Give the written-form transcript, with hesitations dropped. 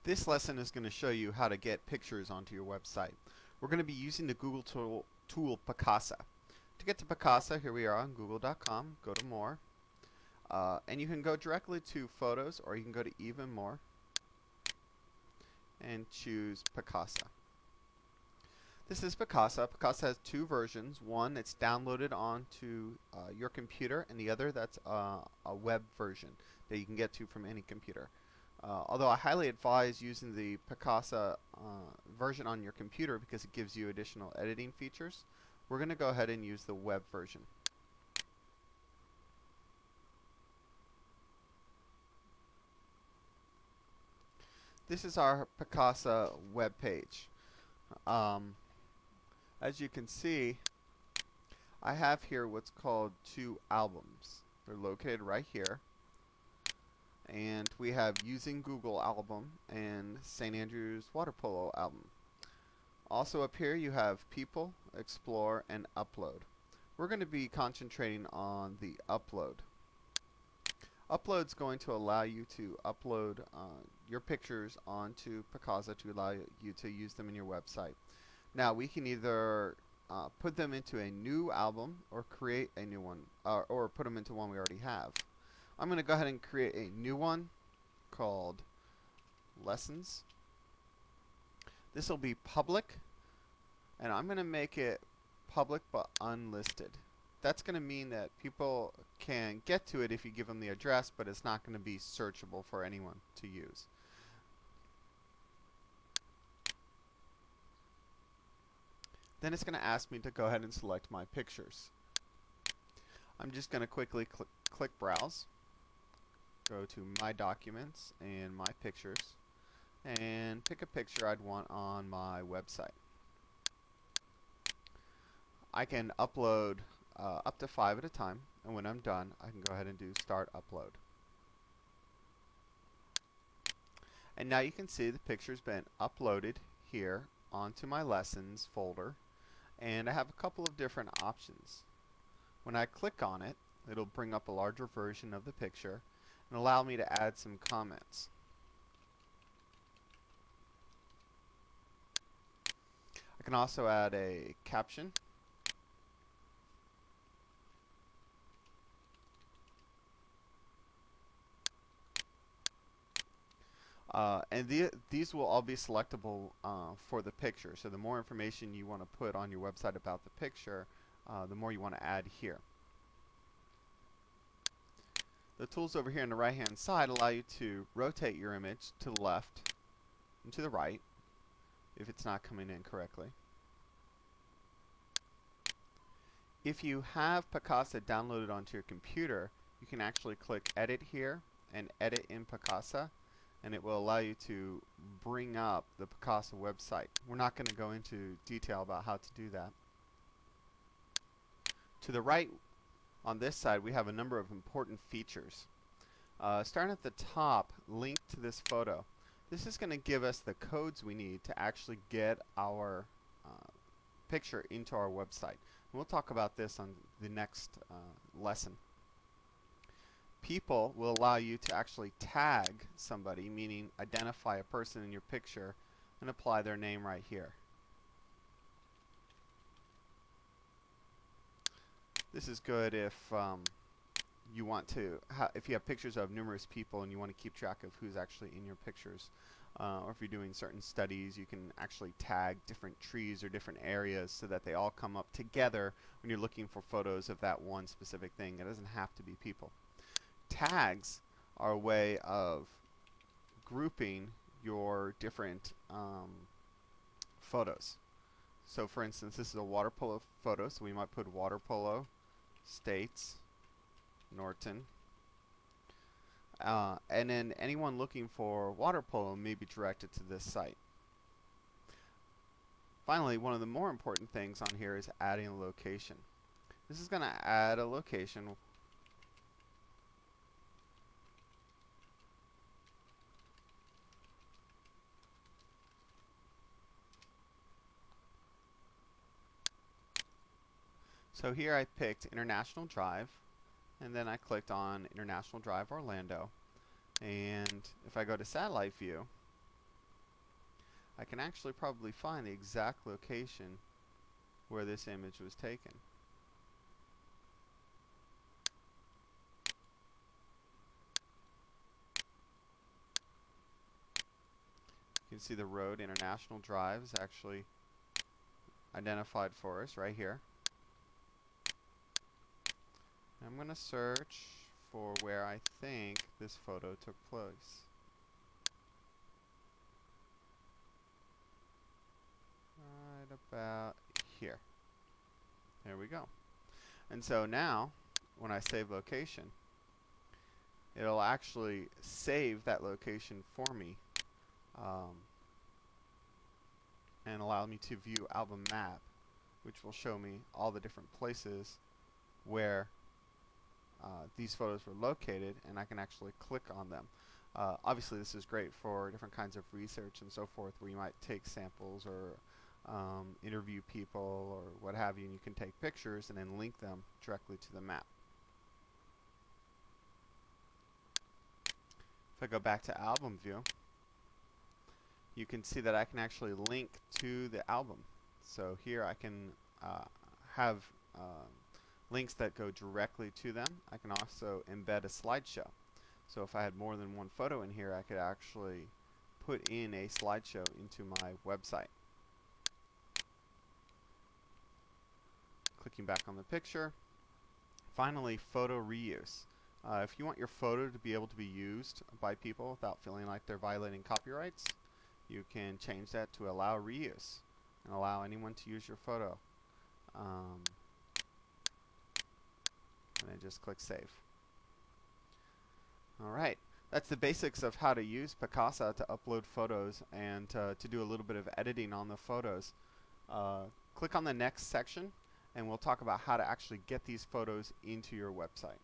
This lesson is going to show you how to get pictures onto your website. We're going to be using the Google tool Picasa. To get to Picasa, here we are on google.com. Go to More. And you can go directly to Photos, or you can go to Even More and choose Picasa. This is Picasa. Picasa has two versions. One that's downloaded onto your computer, and the other that's a web version that you can get to from any computer. Although I highly advise using the Picasa version on your computer because it gives you additional editing features, we're going to go ahead and use the web version. This is our Picasa web page. As you can see, I have here what's called two albums. They're located right here. And we have Using Google album and St. Andrews Water Polo album. Also up here you have People, Explore, and Upload. We're going to be concentrating on the upload. Upload's going to allow you to upload your pictures onto Picasa to allow you to use them in your website. Now we can either put them into a new album or create a new one, or put them into one we already have. I'm going to go ahead and create a new one called Lessons. This will be public, and I'm going to make it public but unlisted. That's going to mean that people can get to it if you give them the address, but it's not going to be searchable for anyone to use. Then it's going to ask me to go ahead and select my pictures. I'm just going to quickly click Browse. Go to My Documents and My Pictures and pick a picture I'd want on my website. I can upload up to 5 at a time, and when I'm done I can go ahead and do Start Upload. And now you can see the picture's been uploaded here onto my Lessons folder, and I have a couple of different options. When I click on it, it'll bring up a larger version of the picture and allow me to add some comments. I can also add a caption. And these will all be selectable for the picture. So the more information you want to put on your website about the picture, the more you want to add here. The tools over here on the right hand side allow you to rotate your image to the left and to the right if it's not coming in correctly. If you have Picasa downloaded onto your computer, you can actually click Edit here and Edit in Picasa, and it will allow you to bring up the Picasa website. We're not going to go into detail about how to do that. To the right on this side, we have a number of important features. Starting at the top, link to this photo. This is going to give us the codes we need to actually get our picture into our website. And we'll talk about this on the next lesson. People will allow you to actually tag somebody, meaning identify a person in your picture and apply their name right here. This is good if you want to, if you have pictures of numerous people and you want to keep track of who's actually in your pictures. Or if you're doing certain studies, you can actually tag different trees or different areas so that they all come up together when you're looking for photos of that one specific thing. It doesn't have to be people. Tags are a way of grouping your different photos. So for instance, this is a water polo photo, so we might put water polo, States, Norton, and then anyone looking for water polo may be directed to this site. Finally, one of the more important things on here is adding a location. This is going to add a location. So here I picked International Drive, and then I clicked on International Drive Orlando. And if I go to satellite view, I can actually probably find the exact location where this image was taken. You can see the road, International Drive, is actually identified for us right here. I'm going to search for where I think this photo took place. Right about here. There we go. And so now, when I save location, it'll actually save that location for me and allow me to view album map, which will show me all the different places where these photos were located, and I can actually click on them. Obviously, this is great for different kinds of research and so forth, where you might take samples or interview people or what have you, and you can take pictures and then link them directly to the map. If I go back to album view, you can see that I can actually link to the album. So here I can have links that go directly to them. I can also embed a slideshow. So if I had more than one photo in here, I could actually put in a slideshow into my website. Clicking back on the picture. Finally, photo reuse. If you want your photo to be able to be used by people without feeling like they're violating copyrights, you can change that to allow reuse and allow anyone to use your photo. And then just click save. Alright, that's the basics of how to use Picasa to upload photos and to do a little bit of editing on the photos. Click on the next section and we'll talk about how to actually get these photos into your website.